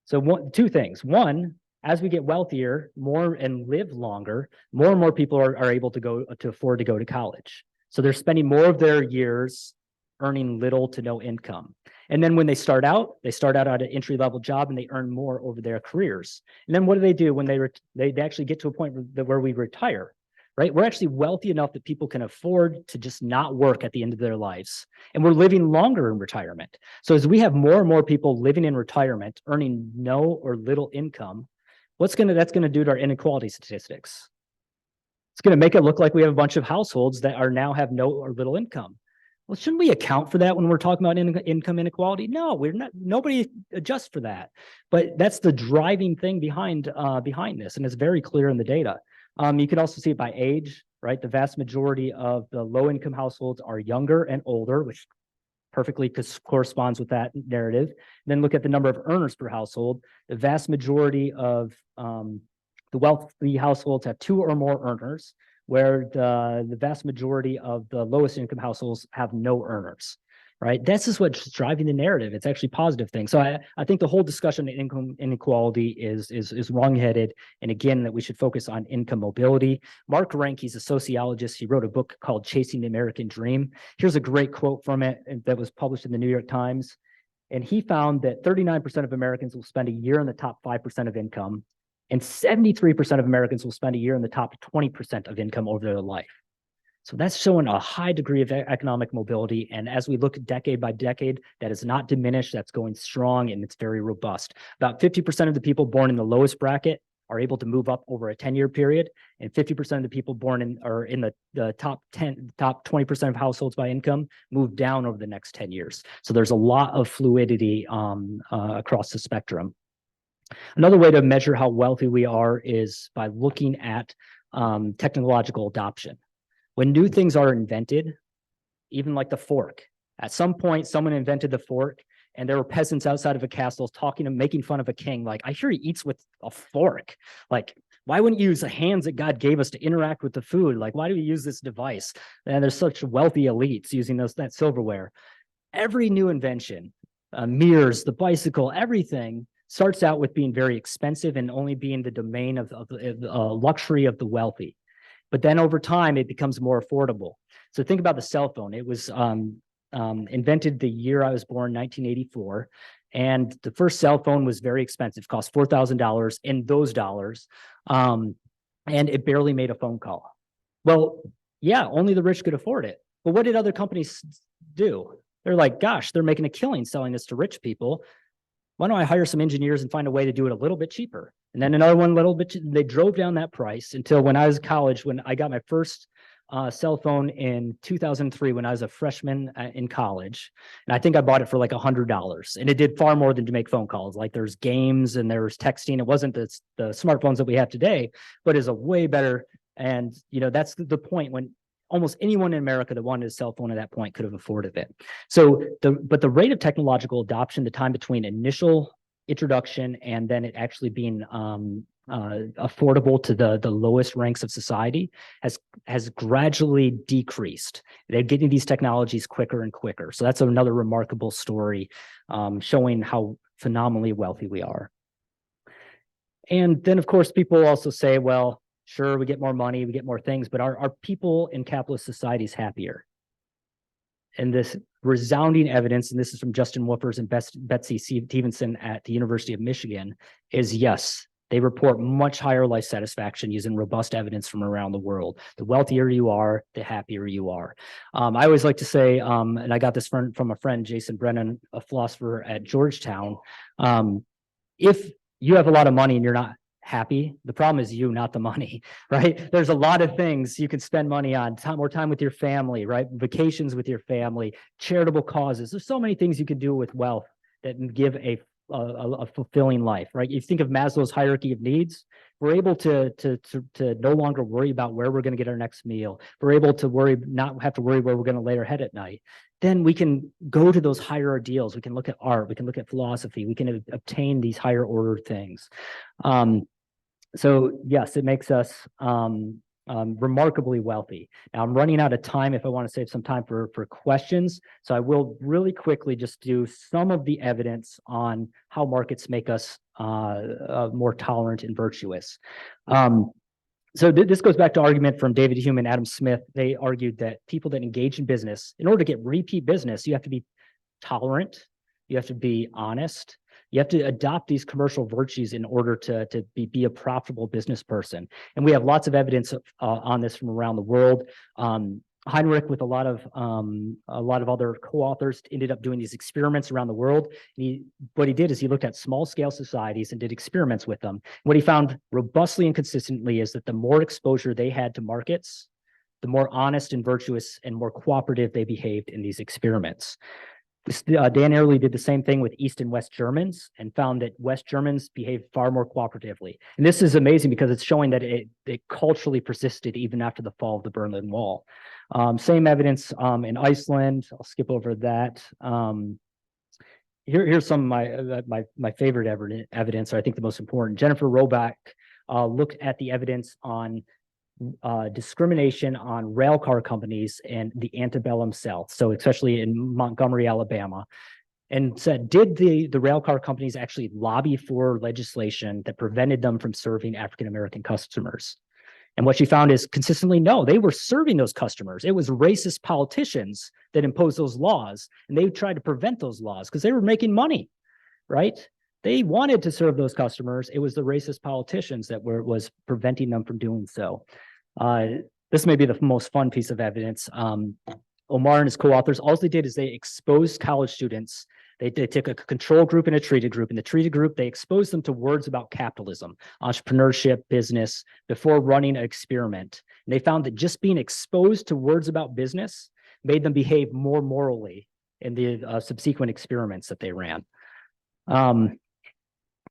So two things. One, as we get wealthier, more and live longer, more and more people are able to afford to go to college. So they're spending more of their years earning little to no income. And then when they start out at an entry-level job and they earn more over their careers. And then what do when they actually get to a point where we retire, right? We're actually wealthy enough that people can afford to just not work at the end of their lives. And we're living longer in retirement. So as we have more and more people living in retirement, earning no or little income, that's going to do to our inequality statistics? It's going to make it look like we have a bunch of households that now have no or little income. Well, shouldn't we account for that when we're talking about income inequality? No, we're not. Nobody adjusts for that. But that's the driving thing behind this, and it's very clear in the data. You can also see it by age, right? The vast majority of the low-income households are younger and older, which perfectly corresponds with that narrative. And then look at the number of earners per household. The vast majority of the wealthy households have 2 or more earners, where the vast majority of the lowest income households have no earners, right? This is what's driving the narrative. It's actually a positive thing. So I think the whole discussion of income inequality is wrong-headed. And again, that we should focus on income mobility. Mark Rank, he's a sociologist. He wrote a book called Chasing the American Dream. Here's a great quote from it that was published in the New York Times. And he found that 39% of Americans will spend a year in the top 5% of income, and 73% of Americans will spend a year in the top 20% of income over their life. So that's showing a high degree of economic mobility. And as we look decade by decade, that is not diminished, that's going strong, and it's very robust. About 50% of the people born in the lowest bracket are able to move up over a 10-year period, and 50% of the people born in the top 20% of households by income move down over the next 10 years. So there's a lot of fluidity across the spectrum. Another way to measure how wealthy we are is by looking at technological adoption. When new things are invented, even like the fork, at some point someone invented the fork, and there were peasants outside of a castle talking and making fun of a king. Like, I hear he eats with a fork. Like, why wouldn't you use the hands that God gave us to interact with the food? Like, why do we use this device? And there's such wealthy elites using that silverware. Every new invention, mirrors, the bicycle, everything starts out with being very expensive and only being the domain of the luxury of the wealthy. But then over time, it becomes more affordable. So think about the cell phone. It was invented the year I was born, 1984. And the first cell phone was very expensive, cost $4,000 in those dollars. And it barely made a phone call. Well, yeah, only the rich could afford it. But what did other companies do? They're like, gosh, they're making a killing selling this to rich people. Why don't I hire some engineers and find a way to do it a little bit cheaper? And then another one, little bit, they drove down that price until when I was in college, when I got my first cell phone in 2003, when I was a freshman in college. And I think I bought it for like $100, and it did far more than to make phone calls. Like there's games and there's texting. It wasn't the smartphones that we have today, but is a way better. And, you know, that's the point when almost anyone in America that wanted a cell phone at that point could have afforded it. So but the rate of technological adoption, the time between initial introduction and then it actually being affordable to the lowest ranks of society has gradually decreased. They're getting these technologies quicker and quicker. So that's another remarkable story showing how phenomenally wealthy we are. And then, of course, people also say, well, sure, we get more money, we get more things, but are people in capitalist societies happier? And this resounding evidence, and this is from Justin Woofers and Betsy Stevenson at the University of Michigan, is yes, they report much higher life satisfaction using robust evidence from around the world. The wealthier you are, the happier you are. I always like to say, and I got this from a friend, Jason Brennan, a philosopher at Georgetown, if you have a lot of money and you're not happy, the problem is you, not the money, right? There's a lot of things you can spend money on, more time with your family, right? Vacations with your family, charitable causes. There's so many things you can do with wealth that give a fulfilling life, right? You think of Maslow's hierarchy of needs. We're able to no longer worry about where we're going to get our next meal. We're able to not have to worry where we're going to lay our head at night. Then we can go to those higher ideals. We can look at art. We can look at philosophy. We can obtain these higher order things. So yes, it makes us remarkably wealthy. Now I'm running out of time if I want to save some time for questions. So I will really quickly just do some of the evidence on how markets make us more tolerant and virtuous. So this goes back to argument from David Hume and Adam Smith. They argued that people that engage in business, in order to get repeat business, you have to be tolerant, you have to be honest, you have to adopt these commercial virtues in order to be a profitable business person. And we have lots of evidence on this from around the world. Heinrich, with a lot of other co-authors, ended up doing these experiments around the world. What he did is he looked at small scale societies and did experiments with them. What he found robustly and consistently is that the more exposure they had to markets, the more honest and virtuous and more cooperative they behaved in these experiments. Dan Ariely did the same thing with East and West Germans and found that West Germans behaved far more cooperatively. And this is amazing because it's showing that it culturally persisted even after the fall of the Berlin Wall. Same evidence in Iceland. I'll skip over that. Here's some of my favorite evidence, or I think the most important. Jennifer Roback looked at the evidence on discrimination on rail car companies and the antebellum South, so especially in Montgomery, Alabama, and said, did the rail car companies actually lobby for legislation that prevented them from serving African-American customers? And what she found is consistently, no, they were serving those customers. It was racist politicians that imposed those laws, and they tried to prevent those laws because they were making money, right? They wanted to serve those customers. It was the racist politicians that was preventing them from doing so. This may be the most fun piece of evidence. Omar and his co-authors, all they did is they exposed college students. They took a control group and a treated group. In the treated group, they exposed them to words about capitalism, entrepreneurship, business, before running an experiment. And they found that just being exposed to words about business made them behave more morally in the subsequent experiments that they ran.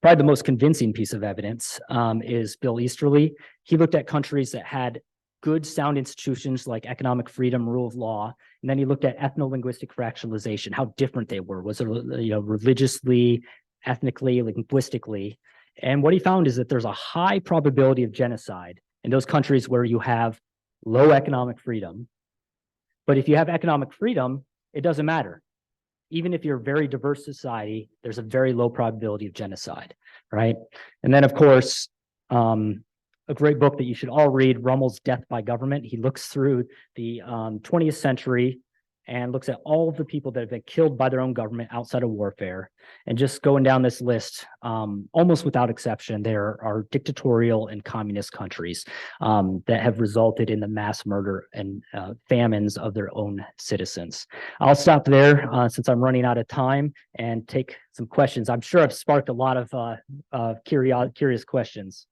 Probably the most convincing piece of evidence is Bill Easterly. He looked at countries that had good, sound institutions like economic freedom, rule of law, and then he looked at ethno-linguistic fractionalization, how different they were. Was it, religiously, ethnically, linguistically? And what he found is that there's a high probability of genocide in those countries where you have low economic freedom. But if you have economic freedom, it doesn't matter. Even if you're a very diverse society, there's a very low probability of genocide, right? And then, of course, a great book that you should all read, Rummel's Death by Government. He looks through the 20th century and looks at all of the people that have been killed by their own government outside of warfare. And just going down this list, almost without exception, there are dictatorial and communist countries that have resulted in the mass murder and famines of their own citizens. I'll stop there since I'm running out of time and take some questions. I'm sure I've sparked a lot of curious questions.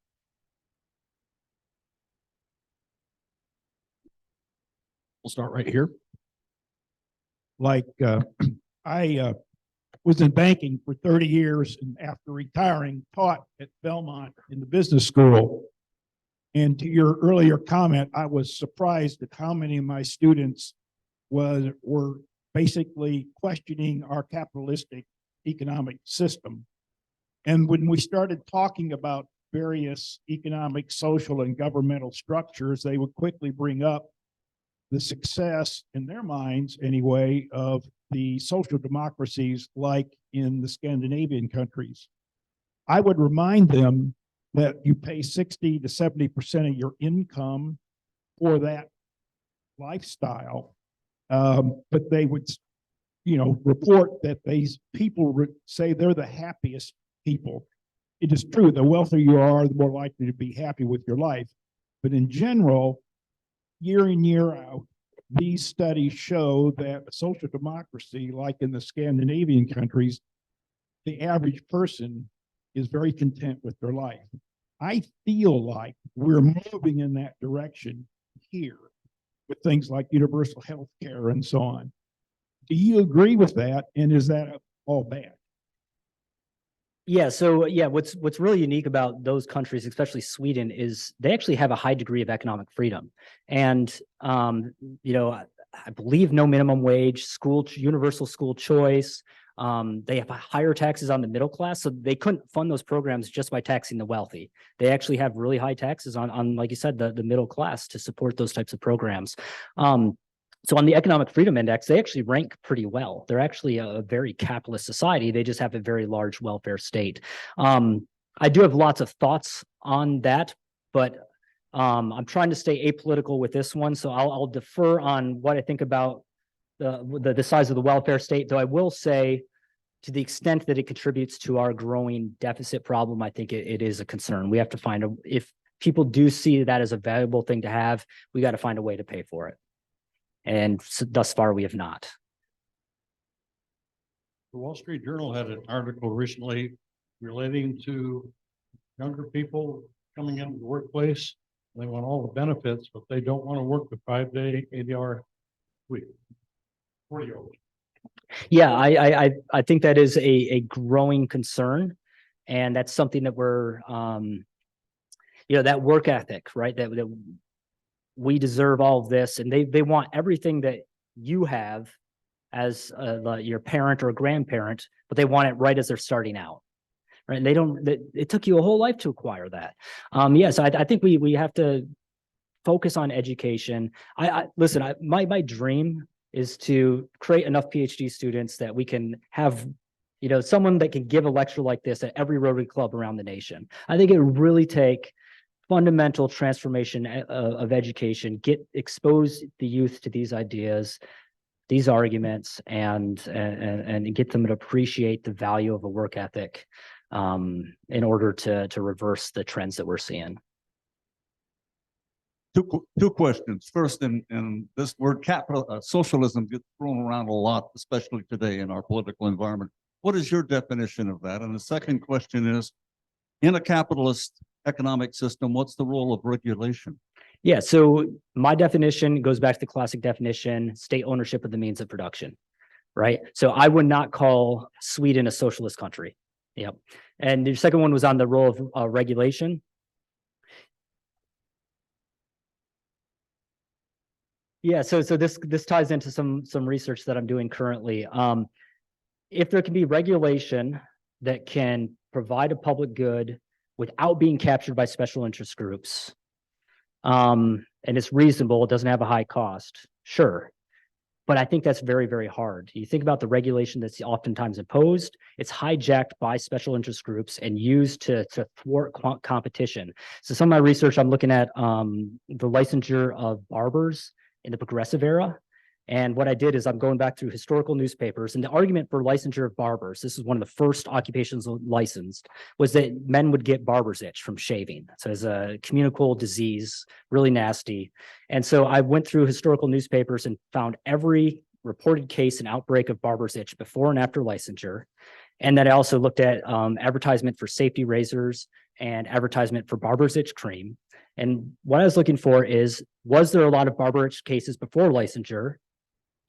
We'll start right here. Like, I was in banking for 30 years and after retiring, taught at Belmont in the business school. And to your earlier comment, I was surprised at how many of my students were basically questioning our capitalistic economic system. And when we started talking about various economic, social, and governmental structures, they would quickly bring up the success in their minds anyway of the social democracies like in the Scandinavian countries. I would remind them that you pay 60 to 70% of your income for that lifestyle. But they would, report that these people say they're the happiest people. It is true, the wealthier you are, the more likely to be happy with your life. But in general, year in, year out, these studies show that social democracy, like in the Scandinavian countries, the average person is very content with their life. I feel like we're moving in that direction here with things like universal health care and so on. Do you agree with that? And is that all bad? Yeah, so what's really unique about those countries, especially Sweden, is they actually have a high degree of economic freedom. And I believe no minimum wage, universal school choice. They have higher taxes on the middle class, so they couldn't fund those programs just by taxing the wealthy. They actually have really high taxes on like you said, the middle class to support those types of programs. So on the economic freedom index, they actually rank pretty well. They're actually a very capitalist society. They just have a very large welfare state. I do have lots of thoughts on that, but I'm trying to stay apolitical with this one. So I'll defer on what I think about the size of the welfare state, though I will say to the extent that it contributes to our growing deficit problem, I think it is a concern. We have to find if people do see that as a valuable thing to have, we got to find a way to pay for it. And so thus far, we have not. The Wall Street Journal had an article recently relating to younger people coming into the workplace. They want all the benefits, but they don't want to work the 5-day, 80-hour week. 40 hours. Yeah, I think that is a growing concern, and that's something that we're that work ethic, right? That we deserve all of this, and they want everything that you have as your parent or grandparent, but they want it right as they're starting out, right? And it took you a whole life to acquire that. Yes, I think we have to focus on education. Listen, my dream is to create enough PhD students that we can have, someone that can give a lecture like this at every Rotary Club around the nation. I think it would really take fundamental transformation of education, expose the youth to these ideas, these arguments, and get them to appreciate the value of a work ethic in order to reverse the trends that we're seeing. Two questions. First, in this word socialism gets thrown around a lot, especially today in our political environment. What is your definition of that? And the second question is, in a capitalist economic system, what's the role of regulation? Yeah, so my definition goes back to the classic definition, state ownership of the means of production, right? So I would not call Sweden a socialist country. Yep. And the second one was on the role of regulation. Yeah, so this ties into some research that I'm doing currently. If there can be regulation that can provide a public good without being captured by special interest groups, and it's reasonable, it doesn't have a high cost, sure. But I think that's very, very hard. You think about the regulation that's oftentimes imposed, it's hijacked by special interest groups and used to thwart competition. So some of my research, I'm looking at the licensure of barbers in the progressive era. And what I did is I'm going back through historical newspapers, and the argument for licensure of barbers, this is one of the first occupations licensed, was that men would get barber's itch from shaving. So it's a communicable disease, really nasty. And so I went through historical newspapers and found every reported case and outbreak of barber's itch before and after licensure. And then I also looked at advertisement for safety razors and advertisement for barber's itch cream. And what I was looking for is, was there a lot of barber's itch cases before licensure?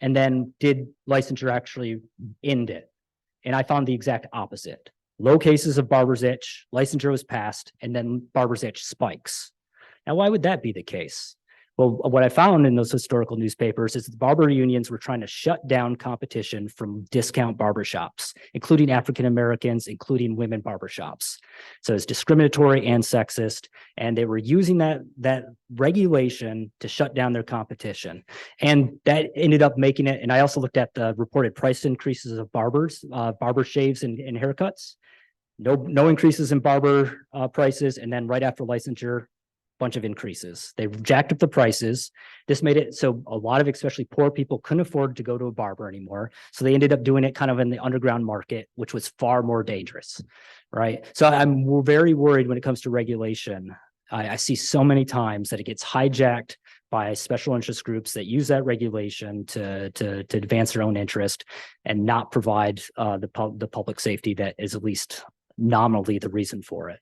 And then did licensure actually end it? And I found the exact opposite. Low cases of barber's itch, licensure was passed, and then barber's itch spikes. Now, why would that be the case? Well, what I found in those historical newspapers is that the barber unions were trying to shut down competition from discount barbershops, including African Americans, including women barbershops. So it's discriminatory and sexist, and they were using that regulation to shut down their competition. And that ended up making it, and I also looked at the reported price increases of barber shaves and haircuts. No increases in barber prices, and then right after licensure, bunch of increases. They jacked up the prices. This made it so a lot of especially poor people couldn't afford to go to a barber anymore. So they ended up doing it kind of in the underground market, which was far more dangerous, right? So I'm very worried when it comes to regulation. I see so many times that it gets hijacked by special interest groups that use that regulation to advance their own interest and not provide the public safety that is at least nominally the reason for it.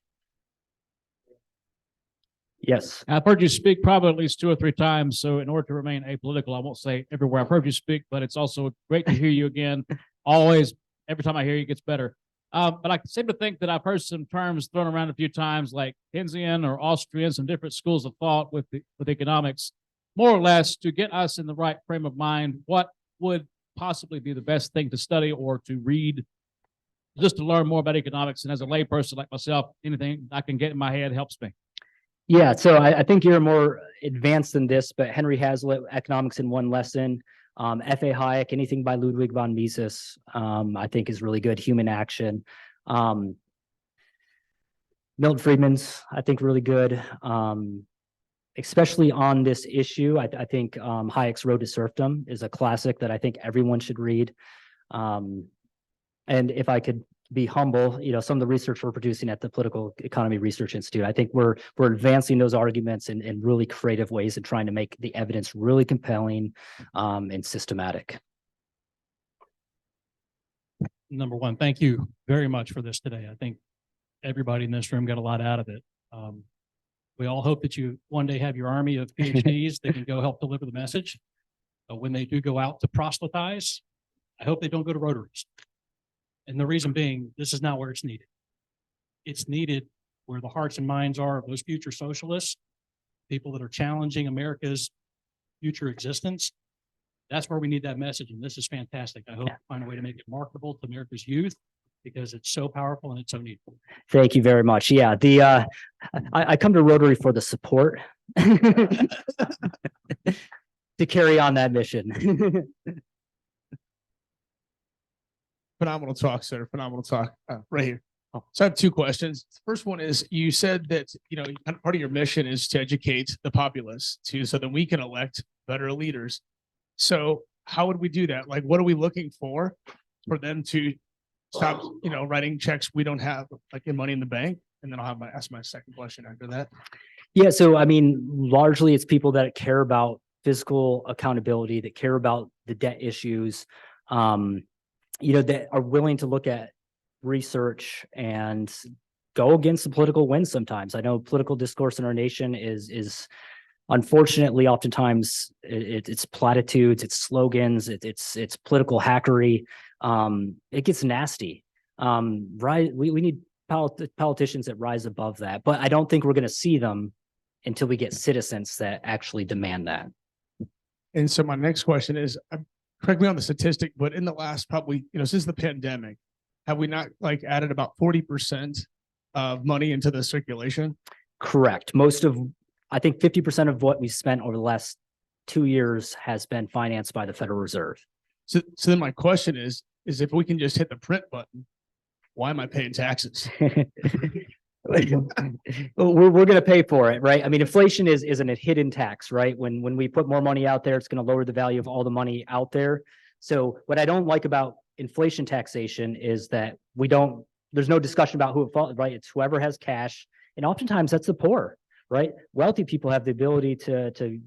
Yes. I've heard you speak probably at least 2 or 3 times. So in order to remain apolitical, I won't say everywhere I've heard you speak, but it's also great to hear you again. Always, every time I hear you, it gets better. But I seem to think that I've heard some terms thrown around a few times, like Keynesian or Austrian, some different schools of thought with economics, more or less to get us in the right frame of mind. What would possibly be the best thing to study or to read, just to learn more about economics? And as a layperson like myself, anything I can get in my head helps me. Yeah, so I think you're more advanced than this, but Henry Hazlitt, Economics in One Lesson, F.A. Hayek, anything by Ludwig von Mises, I think is really good. Human Action. Milton Friedman's, I think, really good. Especially on this issue, I think Hayek's Road to Serfdom is a classic that I think everyone should read. And if I could be humble, some of the research we're producing at the Political Economy Research Institute, I think we're advancing those arguments in really creative ways and trying to make the evidence really compelling and systematic. Number one, thank you very much for this today. I think everybody in this room got a lot out of it. We all hope that you one day have your army of PhDs that can go help deliver the message. When they do go out to proselytize, I hope they don't go to Rotaries. And the reason being, this is not where it's needed. It's needed where the hearts and minds are of those future socialists, people that are challenging America's future existence. That's where we need that message. And this is fantastic. I hope to find a way to make it marketable to America's youth, because it's so powerful and it's so needed. Thank you very much. Yeah, I come to Rotary for the support to carry on that mission. Phenomenal talk, sir. Phenomenal talk. Right here. So I have 2 questions. The first one is, you said that, part of your mission is to educate the populace so that we can elect better leaders. So how would we do that? Like, what are we looking for them to stop, writing checks we don't have, like in Money in the Bank? And then I'll ask my second question after that. Yeah, so I mean, largely it's people that care about fiscal accountability, that care about the debt issues, that are willing to look at research and go against the political wind sometimes. I know political discourse in our nation is unfortunately oftentimes it's platitudes, it's slogans, it's political hackery. It gets nasty. We need politicians that rise above that, but I don't think we're going to see them until we get citizens that actually demand that. And so my next question is, correct me on the statistic, but in the last probably, since the pandemic, have we not added about 40% of money into the circulation? Correct. I think 50% of what we spent over the last 2 years has been financed by the Federal Reserve. So then my question is if we can just hit the print button, why am I paying taxes? we're gonna pay for it, right? I mean, inflation isn't a hidden tax, right? When we put more money out there, it's gonna lower the value of all the money out there. So what I don't like about inflation taxation is that there's no discussion about who it falls, right? It's whoever has cash, and oftentimes that's the poor, right? Wealthy people have the ability to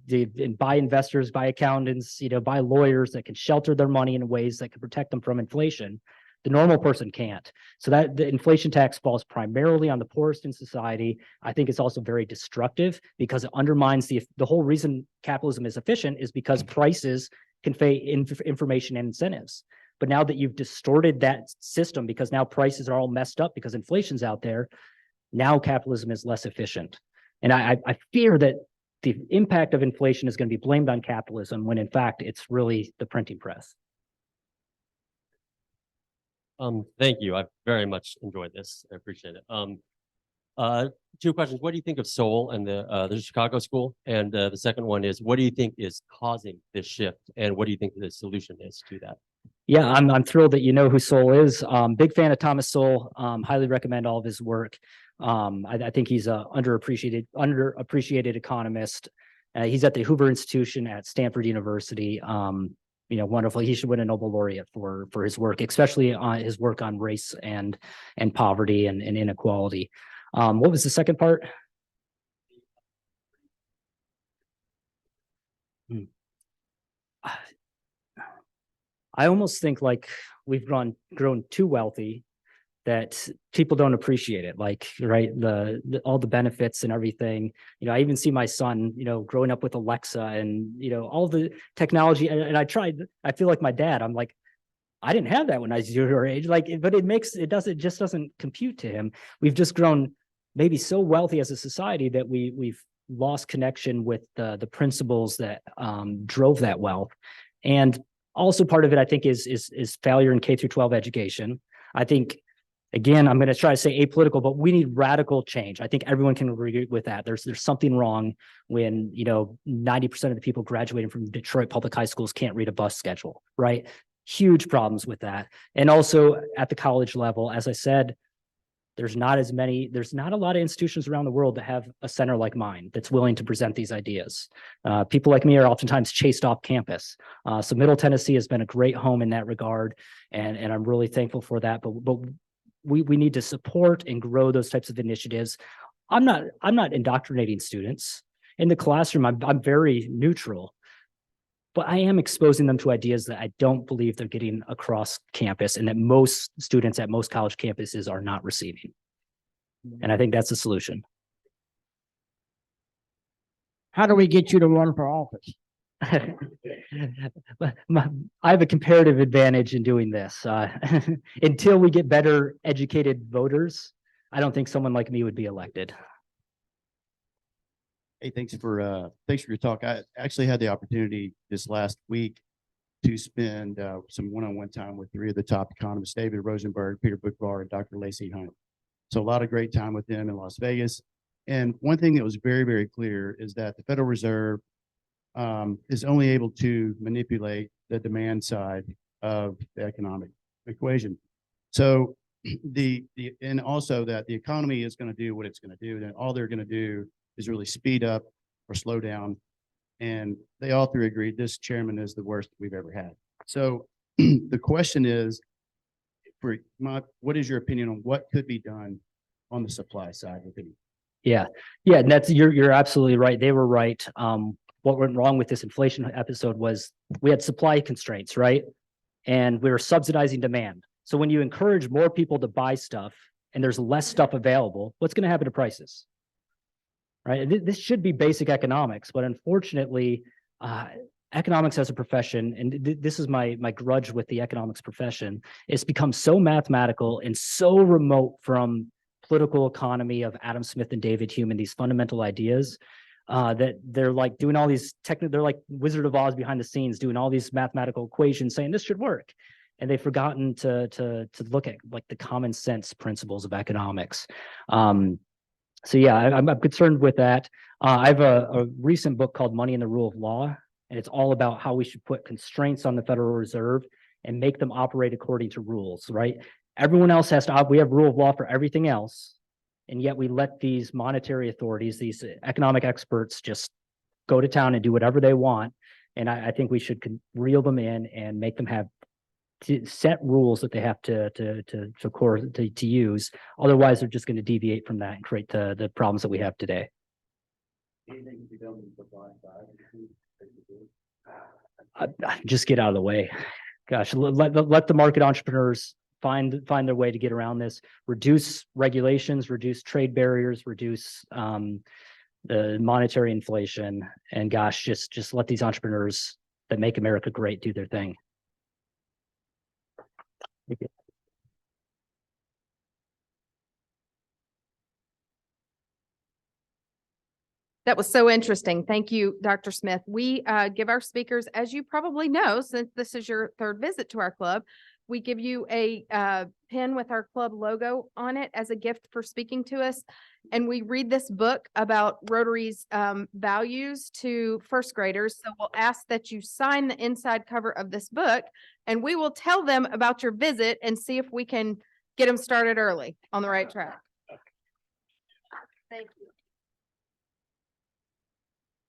buy investors, buy accountants, buy lawyers that can shelter their money in ways that can protect them from inflation. The normal person can't. So that the inflation tax falls primarily on the poorest in society. I think it's also very destructive because it undermines the whole reason capitalism is efficient is because prices convey information and incentives. But now that you've distorted that system because now prices are all messed up because inflation's out there, now capitalism is less efficient. And I fear that the impact of inflation is going to be blamed on capitalism when in fact it's really the printing press. Thank you. I've very much enjoyed this. I appreciate it. Two questions. What do you think of Seoul and the Chicago school? And the second one is, what do you think is causing this shift? And what do you think the solution is to that? Yeah, I'm thrilled that you know who Sowell is. Big fan of Thomas Sowell. Highly recommend all of his work. I think he's a underappreciated economist. He's at the Hoover Institution at Stanford University. Wonderful. He should win a Nobel laureate for his work, especially on his work on race and poverty and inequality. What was the second part? I almost think like we've grown too wealthy that people don't appreciate it. Like, right, all the benefits and everything. I even see my son, growing up with Alexa and all the technology. And I feel like my dad. I'm like, I didn't have that when I was your age. But it just doesn't compute to him. We've just grown maybe so wealthy as a society that we've lost connection with the principles that drove that wealth. And also part of it, I think, is failure in K through 12 education. I think, again, I'm going to try to say apolitical, but we need radical change. I think everyone can agree with that. There's something wrong when 90% of the people graduating from Detroit public high schools can't read a bus schedule, right? Huge problems with that. And also at the college level, as I said, there's not a lot of institutions around the world that have a center like mine that's willing to present these ideas. People like me are oftentimes chased off campus. So Middle Tennessee has been a great home in that regard, and I'm really thankful for that. But we need to support and grow those types of initiatives. I'm not indoctrinating students in the classroom. I'm very neutral, but I am exposing them to ideas that I don't believe they're getting across campus and that most students at most college campuses are not receiving. And I think that's the solution. How do we get you to run for office? I have a comparative advantage in doing this. Until we get better educated voters, I don't think someone like me would be elected. Hey, thanks for your talk. I actually had the opportunity this last week to spend some one-on-one time with three of the top economists, David Rosenberg, Peter Buchvar, and Dr. Lacey Hunt. So a lot of great time with them in Las Vegas. And one thing that was very, very clear is that the Federal Reserve is only able to manipulate the demand side of the economic equation. So and also that the economy is going to do what it's going to do, and all they're going to do is really speed up or slow down. And they all three agreed this chairman is the worst we've ever had. So the question is, what is your opinion on what could be done on the supply side with it? Yeah, and you're absolutely right. They were right. What went wrong with this inflation episode was we had supply constraints, right? And we were subsidizing demand. So when you encourage more people to buy stuff and there's less stuff available, what's going to happen to prices? Right? This should be basic economics, but unfortunately, economics as a profession, and this is my grudge with the economics profession, it's become so mathematical and so remote from political economy of Adam Smith and David Hume and these fundamental ideas that they're like doing all these they're like Wizard of Oz behind the scenes doing all these mathematical equations saying this should work. And they've forgotten to look at like the common sense principles of economics. So yeah, I'm concerned with that. I have a recent book called Money and the Rule of Law, and it's all about how we should put constraints on the Federal Reserve and make them operate according to rules, right? Everyone else we have rule of law for everything else, And yet we let these monetary authorities, these economic experts just go to town and do whatever they want. And I think we should reel them in and make them have set rules that they have to use. Otherwise, they're just going to deviate from that and create the problems that we have today. Just get out of the way. Gosh, let the market entrepreneurs find their way to get around this, reduce regulations, reduce trade barriers, reduce the monetary inflation, and gosh, just let these entrepreneurs that make America great do their thing. Thank you. That was so interesting. Thank you, Dr. Smith. We give our speakers, as you probably know, since this is your third visit to our club, we give you a pin with our club logo on it as a gift for speaking to us. And we read this book about Rotary's values to first graders. So we'll ask that you sign the inside cover of this book, and we will tell them about your visit and see if we can get them started early on the right track. Thank you.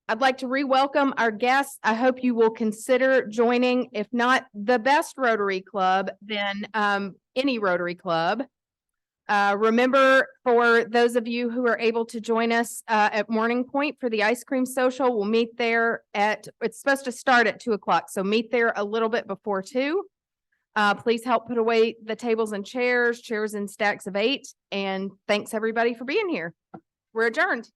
I'd like to re-welcome our guests. I hope you will consider joining, if not the best Rotary Club, then any Rotary Club. Remember, for those of you who are able to join us at Morning Point for the ice cream social, we'll meet there it's supposed to start at 2:00. So meet there a little bit before 2. Please help put away the tables and chairs in stacks of 8. And thanks everybody for being here. We're adjourned.